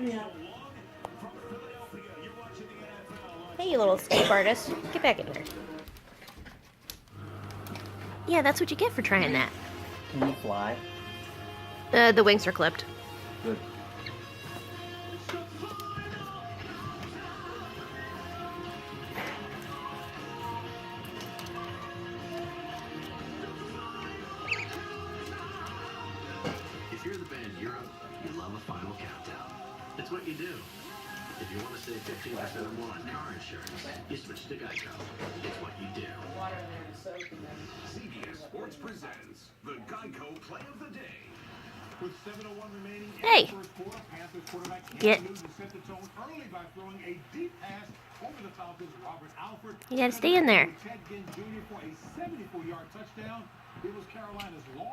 Yeah. Hey, you little escape artist. Get back in there. Yeah, that's what you get for trying that. Can you fly? The wings are clipped. Good. If you're the band Europe, you love a final countdown. It's what you do. If you want to save 15% or more on car insurance, you switch to Geico. It's what you do. CBS Sports presents the Geico Play of the Day. With 7:01 remaining Hey. in the first quarter, Panthers quarterback Cam Get. Newton set the tone early by throwing a deep pass over the Falcons' Robert Alford. You gotta stay in there. Ted Ginn Jr. for a 74-yard touchdown. It was Carolina's long